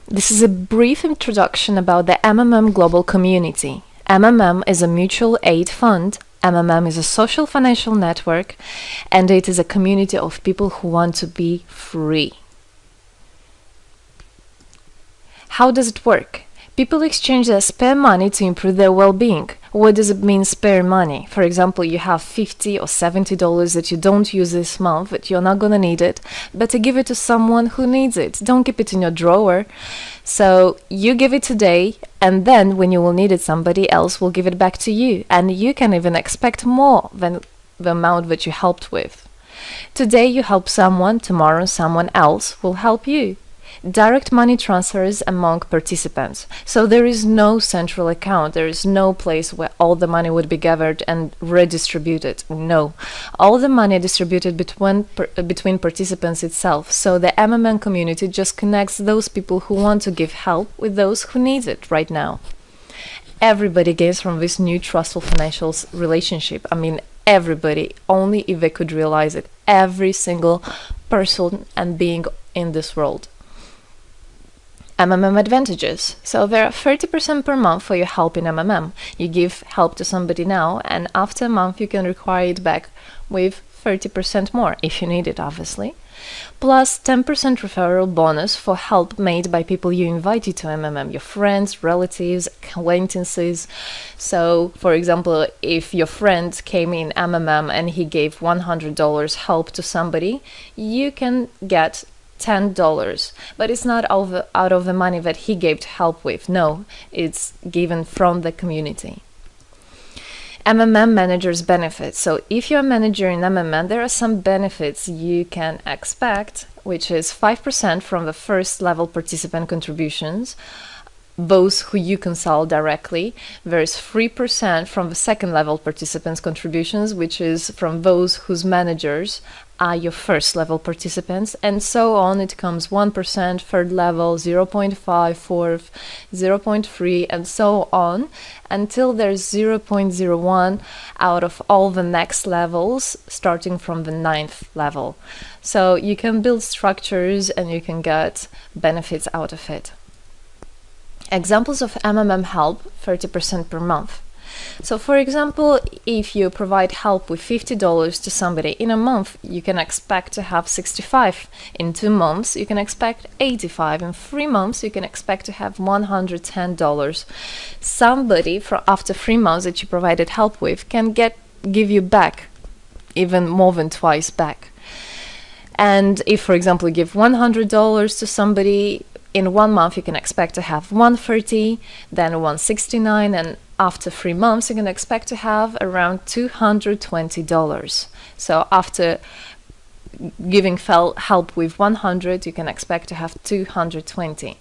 This is a brief introduction about the MMM global community. MMM is a mutual aid fund. MMM is a social financial network, and it is a community of people who want to be free. How does it work? People exchange their spare money to improve their well-being. What does it mean, spare money? For example, you have $50 or $70 that you don't use this month, but you're not gonna need it. Better give it to someone who needs it. Don't keep it in your drawer. So you give it today, and then when you will need it, somebody else will give it back to you. And you can even expect more than the amount that you helped with. Today you help someone, tomorrow someone else will help you. Direct money transfers among participants. So there is no central account. There is no place where all the money would be gathered and redistributed. No. All the money distributed between participants itself. So the MMM community just connects those people who want to give help with those who need it right now. Everybody gains from this new trustful financial relationship. I mean, everybody, only if they could realize it. Every single person and being in this world. MMM advantages. So there are 30% per month for your help in MMM. You give help to somebody now, and after a month you can require it back with 30% more, if you need it, obviously. Plus 10% referral bonus for help made by people you invited to MMM, your friends, relatives, acquaintances. So, for example, if your friend came in MMM and he gave $100 help to somebody, you can get $10, but it's not out of the money that he gave help with. No, it's given from the community. MMM managers benefits. So if you're a manager in MMM, there are some benefits you can expect, which is 5% from the first level participant contributions, those who you consult directly. There's 3% from the second level participants contributions, which is from those whose managers are your first level participants, and so on. It comes 1%, third level, 0.5, fourth, 0.3, and so on, until there's 0.01 out of all the next levels, starting from the 9th level. So you can build structures and you can get benefits out of it. Examples of MMM help, 30% per month. So for example, if you provide help with $50 to somebody in a month, you can expect to have 65. In 2 months, you can expect 85. In 3 months, you can expect to have $110. Somebody after 3 months that you provided help with can give you back even more than twice back. And if, for example, you give $100 to somebody, in 1 month you can expect to have $130, then $169, and after 3 months you can expect to have around $220. So after giving help with 100, you can expect to have 220.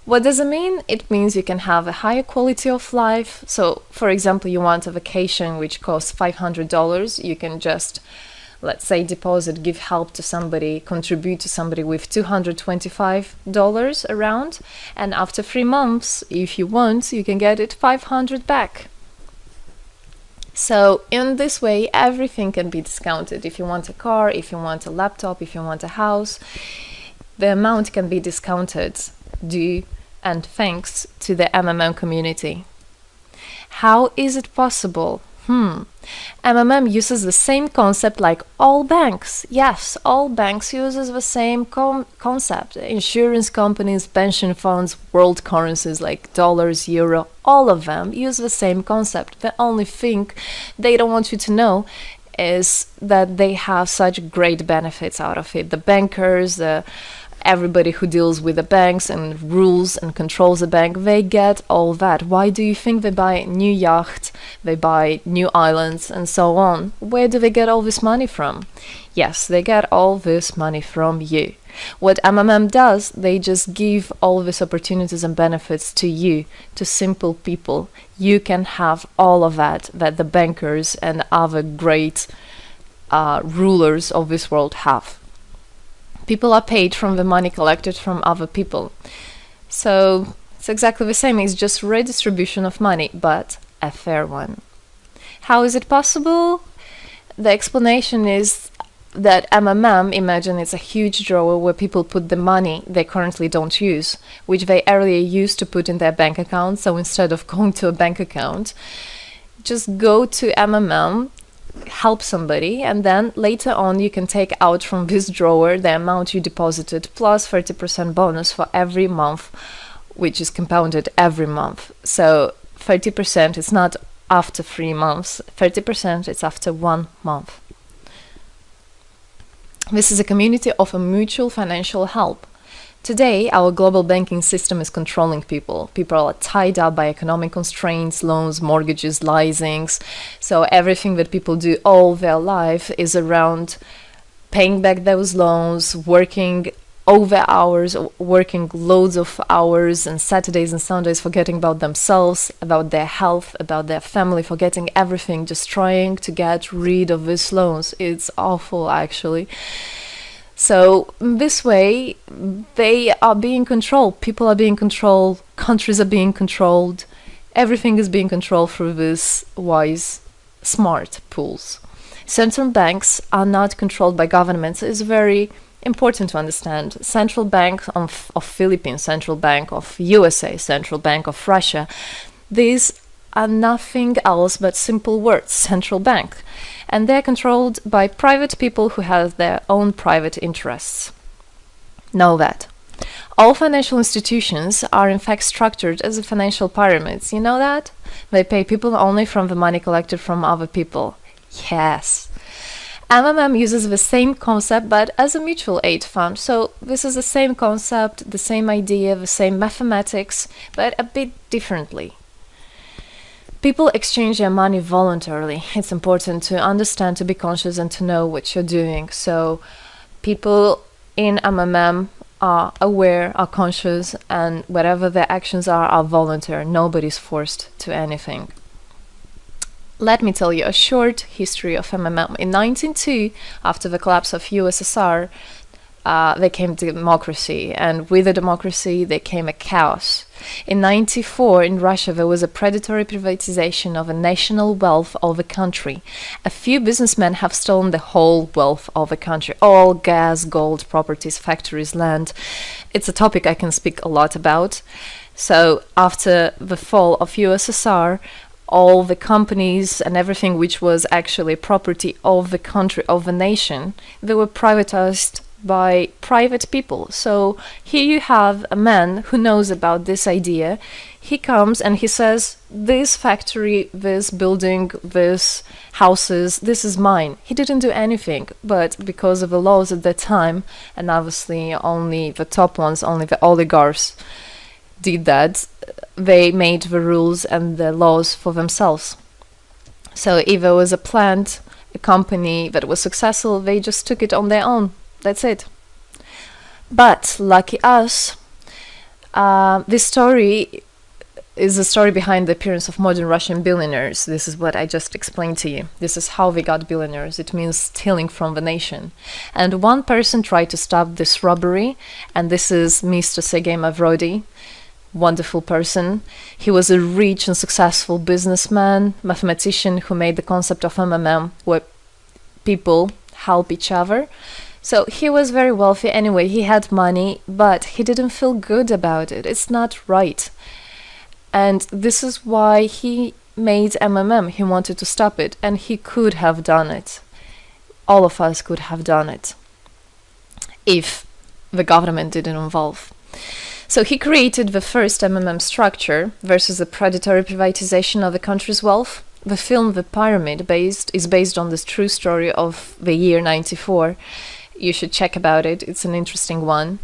What does it mean? It means you can have a higher quality of life. So for example, you want a vacation which costs $500, you can just, let's say, deposit, give help to somebody, contribute to somebody with $225 around, and after 3 months, if you want, you can get it $500 back. So in this way, everything can be discounted. If you want a car, if you want a laptop, if you want a house, the amount can be discounted due and thanks to the MMM community. How is it possible? MMM uses the same concept like all banks. Yes, all banks uses the same concept. Insurance companies, pension funds, world currencies like dollars, euro, all of them use the same concept. The only thing they don't want you to know is that they have such great benefits out of it. The bankers, everybody who deals with the banks and rules and controls the bank, they get all that. Why do you think they buy new yachts, they buy new islands, and so on? Where do they get all this money from? Yes, they get all this money from you. What MMM does, they just give all these opportunities and benefits to you, to simple people. You can have all of that the bankers and other great rulers of this world have. People are paid from the money collected from other people. So it's exactly the same. It's just redistribution of money, but a fair one. How is it possible? The explanation is that MMM, imagine it's a huge drawer where people put the money they currently don't use, which they earlier used to put in their bank account. So instead of going to a bank account, just go to MMM, help somebody, and then later on you can take out from this drawer the amount you deposited plus 30% bonus for every month, which is compounded every month. So 30% is not after 3 months, 30% is after 1 month. This is a community of a mutual financial help. Today, our global banking system is controlling people. People are tied up by economic constraints, loans, mortgages, leasings. So everything that people do all their life is around paying back those loans, working over hours, working loads of hours and Saturdays and Sundays, forgetting about themselves, about their health, about their family, forgetting everything, just trying to get rid of these loans. It's awful, actually. So this way, they are being controlled. People are being controlled. Countries are being controlled. Everything is being controlled through these wise, smart pools. Central banks are not controlled by governments. It's very important to understand. Central Bank of Philippines, Central Bank of USA, Central Bank of Russia. These are nothing else but simple words, central bank. And they're controlled by private people who have their own private interests. Know that. All financial institutions are in fact structured as a financial pyramids. You know that? They pay people only from the money collected from other people. Yes. MMM uses the same concept but as a mutual aid fund. So this is the same concept, the same idea, the same mathematics, but a bit differently. People exchange their money voluntarily. It's important to understand, to be conscious, and to know what you're doing. So people in MMM are aware, are conscious, and whatever their actions are voluntary. Nobody's forced to anything. Let me tell you a short history of MMM. In 1902, after the collapse of USSR, there came democracy, and with the democracy there came a chaos. In 1994, in Russia, there was a predatory privatization of a national wealth of the country. A few businessmen have stolen the whole wealth of the country, all gas, gold, properties, factories, land. It's a topic I can speak a lot about. So after the fall of USSR, all the companies and everything which was actually property of the country, of the nation, they were privatized by private people. So here you have a man who knows about this idea. He comes and he says, this factory, this building, this houses, this is mine. He didn't do anything, but because of the laws at that time, and obviously only the top ones, only the oligarchs did that, they made the rules and the laws for themselves. So if there was a plant, a company that was successful, they just took it on their own. That's it. But lucky us, this story is the story behind the appearance of modern Russian billionaires. This is what I just explained to you. This is how they got billionaires. It means stealing from the nation. And one person tried to stop this robbery, and this is Mr. Sergei Mavrodi. Wonderful person. He was a rich and successful businessman, mathematician who made the concept of MMM, where people help each other. So he was very wealthy anyway, he had money, but he didn't feel good about it. It's not right. And this is why he made MMM. He wanted to stop it, and he could have done it. All of us could have done it if the government didn't involve. So he created the first MMM structure versus the predatory privatization of the country's wealth. The film The Pyramid is based on this true story of the year 94. You should check about it. It's an interesting one.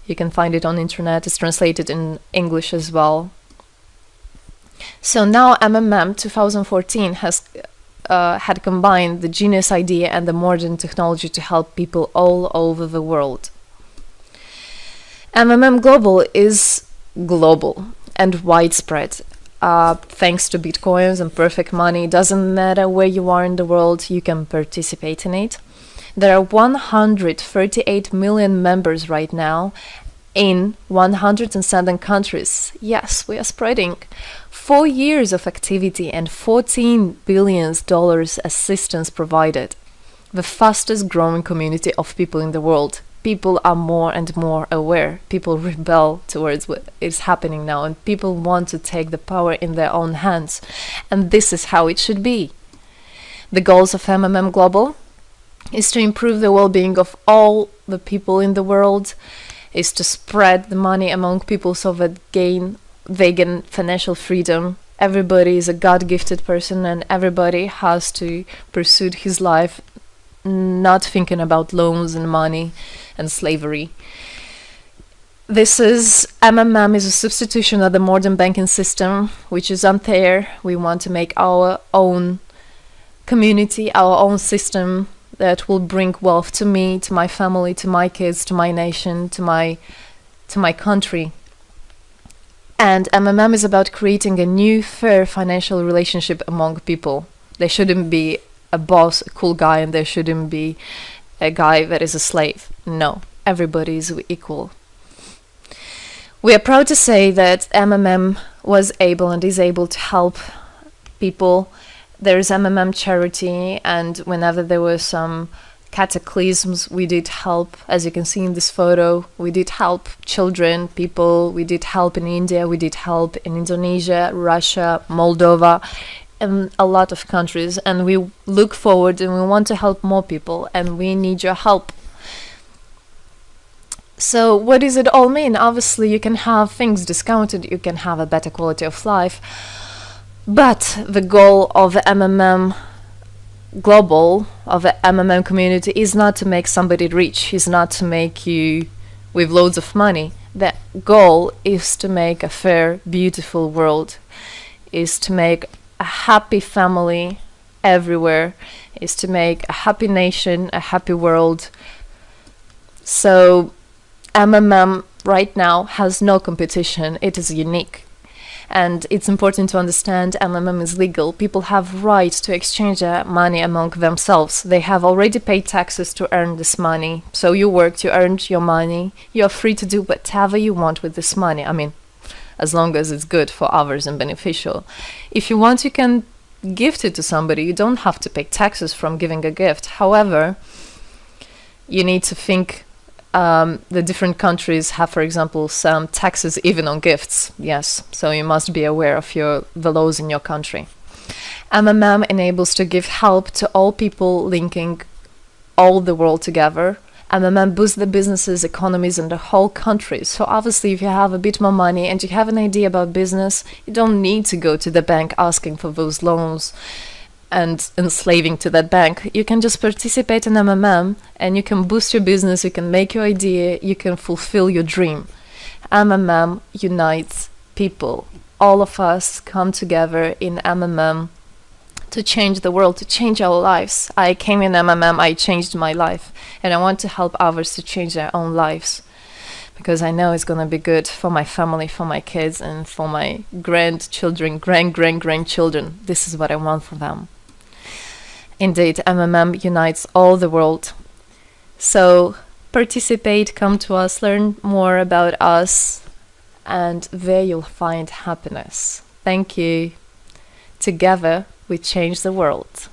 You can find it on internet. It's translated in English as well. So now MMM 2014 has had combined the genius idea and the modern technology to help people all over the world. MMM Global is global and widespread. Thanks to Bitcoins and perfect money, doesn't matter where you are in the world, you can participate in it. There are 138 million members right now in 107 countries. Yes, we are spreading. 4 years of activity and $14 billion assistance provided. the fastest growing community of people in the world. People are more and more aware. People rebel towards what is happening now, and people want to take the power in their own hands. And this is how it should be. The goals of MMM Global is to improve the well-being of all the people in the world, is to spread the money among people so that they gain financial freedom. Everybody is a God-gifted person, and everybody has to pursue his life not thinking about loans and money and slavery. This is MMM is a substitution of the modern banking system, which is unfair. We want to make our own community, our own system that will bring wealth to me, to my family, to my kids, to my nation, to my country. And MMM is about creating a new, fair financial relationship among people. There shouldn't be a boss, a cool guy, and there shouldn't be a guy that is a slave. No, everybody is equal. We are proud to say that MMM was able and is able to help people. There is MMM charity, and whenever there were some cataclysms, we did help. As you can see in this photo, we did help children, people. We did help in India, we did help in Indonesia, Russia, Moldova, and a lot of countries. And we look forward and we want to help more people, and we need your help. So what does it all mean? Obviously, you can have things discounted, you can have a better quality of life, but the goal of the MMM Global, of the MMM community, is not to make somebody rich, is not to make you with loads of money. The goal is to make a fair, beautiful world, is to make a happy family everywhere, is to make a happy nation, a happy world. So MMM right now has no competition. It is unique. And it's important to understand MMM is legal. People have right to exchange their money among themselves. They have already paid taxes to earn this money. So you worked, you earned your money. You're free to do whatever you want with this money. I mean, as long as it's good for others and beneficial. If you want, you can gift it to somebody. You don't have to pay taxes from giving a gift. However, you need to think the different countries have, for example, some taxes even on gifts. Yes, so you must be aware of the laws in your country. MMM enables to give help to all people, linking all the world together. MMM boosts the businesses, economies, and the whole country. So obviously, if you have a bit more money and you have an idea about business, you don't need to go to the bank asking for those loans and enslaving to that bank. You can just participate in MMM and you can boost your business, you can make your idea, you can fulfill your dream. MMM unites people. All of us come together in MMM to change the world, to change our lives. I came in MMM, I changed my life, and I want to help others to change their own lives, because I know it's going to be good for my family, for my kids, and for my grandchildren, grandchildren. This is what I want for them. Indeed, MMM unites all the world. So participate, come to us, learn more about us, and there you'll find happiness. Thank you. Together, we change the world.